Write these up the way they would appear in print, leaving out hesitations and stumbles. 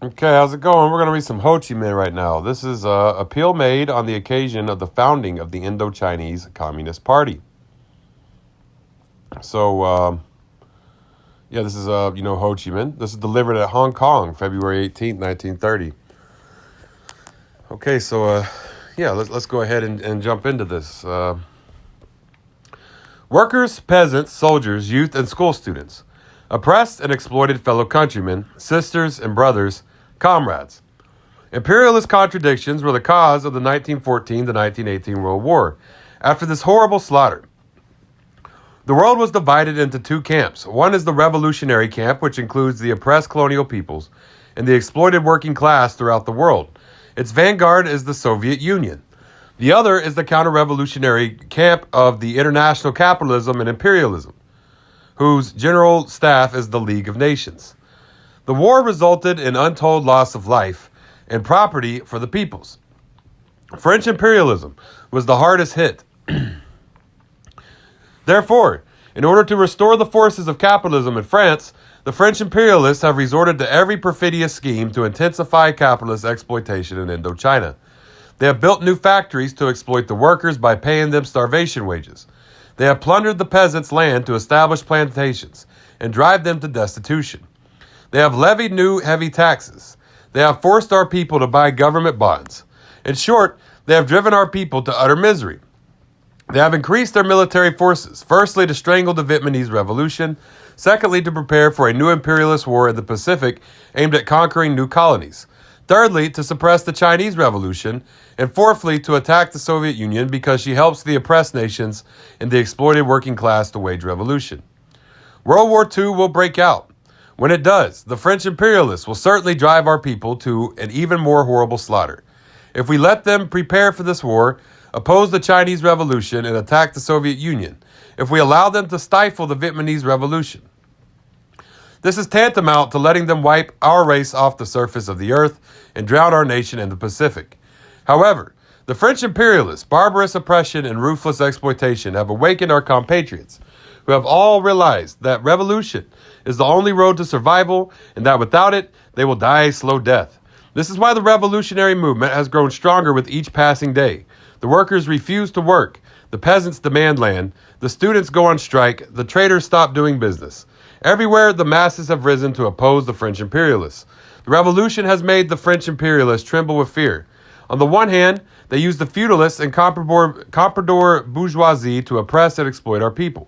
Okay, how's it going? We're going to read some Ho Chi Minh right now. This is an appeal made on the occasion of the founding of the Indochinese Communist Party. So, this is, Ho Chi Minh. This is delivered at Hong Kong, February 18th, 1930. Okay, so, let's go ahead and jump into this. Workers, peasants, soldiers, youth, and school students. Oppressed and exploited fellow countrymen, sisters and brothers, comrades. Imperialist contradictions were the cause of the 1914 to 1918 World War. After this horrible slaughter, the world was divided into two camps. One is the revolutionary camp, which includes the oppressed colonial peoples and the exploited working class throughout the world. Its vanguard is the Soviet Union. The other is the counter-revolutionary camp of the international capitalism and imperialism, whose general staff is the League of Nations. The war resulted in untold loss of life and property for the peoples. French imperialism was the hardest hit. Therefore, in order to restore the forces of capitalism in France, the French imperialists have resorted to every perfidious scheme to intensify capitalist exploitation in Indochina. They have built new factories to exploit the workers by paying them starvation wages. They have plundered the peasants' land to establish plantations and drive them to destitution. They have levied new heavy taxes. They have forced our people to buy government bonds. In short, they have driven our people to utter misery. They have increased their military forces, firstly to strangle the Vietnamese Revolution, secondly to prepare for a new imperialist war in the Pacific aimed at conquering new colonies, thirdly to suppress the Chinese Revolution, and fourthly to attack the Soviet Union because she helps the oppressed nations and the exploited working class to wage revolution. World War II will break out. When it does, the French imperialists will certainly drive our people to an even more horrible slaughter. If we let them prepare for this war, oppose the Chinese Revolution, and attack the Soviet Union, if we allow them to stifle the Vietnamese Revolution, this is tantamount to letting them wipe our race off the surface of the earth and drown our nation in the Pacific. However, the French imperialists' barbarous oppression and ruthless exploitation have awakened our compatriots, who have all realized that revolution is the only road to survival and that without it, they will die a slow death. This is why the revolutionary movement has grown stronger with each passing day. The workers refuse to work. The peasants demand land. The students go on strike. The traders stop doing business. Everywhere, the masses have risen to oppose the French imperialists. The revolution has made the French imperialists tremble with fear. On the one hand, they use the feudalists and comprador bourgeoisie to oppress and exploit our people.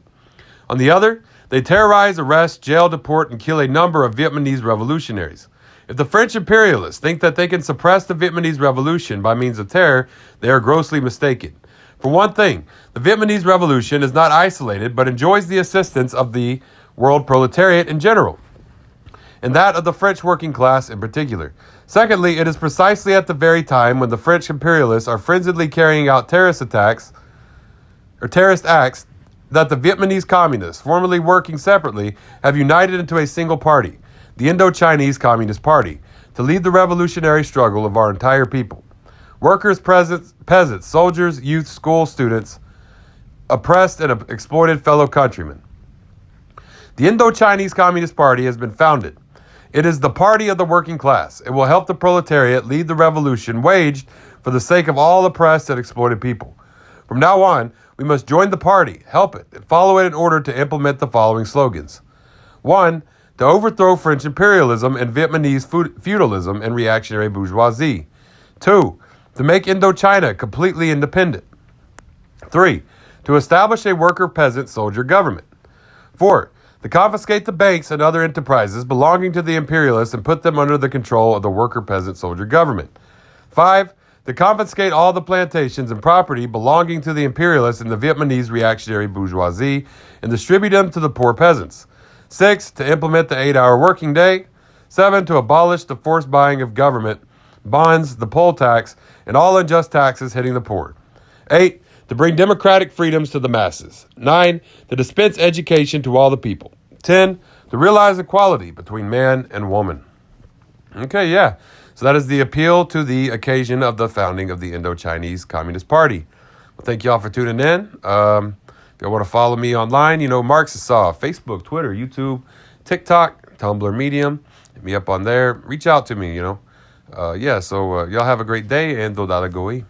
On the other, they terrorize, arrest, jail, deport, and kill a number of Vietnamese revolutionaries. If the French imperialists think that they can suppress the Vietnamese Revolution by means of terror, they are grossly mistaken. For one thing, the Vietnamese Revolution is not isolated, but enjoys the assistance of the world proletariat in general, and that of the French working class in particular. Secondly, it is precisely at the very time when the French imperialists are frenziedly carrying out terrorist acts that the Vietnamese communists, formerly working separately, have united into a single party, the Indochinese Communist Party, to lead the revolutionary struggle of our entire people. Workers, peasants, soldiers, youth, school students, oppressed and exploited fellow countrymen. The Indochinese Communist Party has been founded. It is the party of the working class. It will help the proletariat lead the revolution waged for the sake of all oppressed and exploited people. From now on, we must join the party, help it, and follow it in order to implement the following slogans. 1. To overthrow French imperialism and Vietnamese feudalism and reactionary bourgeoisie. 2. To make Indochina completely independent. 3. To establish a worker-peasant-soldier government. 4. To confiscate the banks and other enterprises belonging to the imperialists and put them under the control of the worker-peasant-soldier government. 5. To confiscate all the plantations and property belonging to the imperialists and the Vietnamese reactionary bourgeoisie and distribute them to the poor peasants. 6. To implement the 8-hour working day. 7. To abolish the forced buying of government bonds, the poll tax, and all unjust taxes hitting the poor. 8. To bring democratic freedoms to the masses. 9. To dispense education to all the people. 10. To realize equality between man and woman. Okay, yeah. So that is the appeal to the occasion of the founding of the Indochinese Communist Party. Well, thank you all for tuning in. If you want to follow me online, Marxist Saw, Facebook, Twitter, YouTube, TikTok, Tumblr, Medium. If me up on there. Reach out to me, yeah, so y'all have a great day, and Dodala Goi.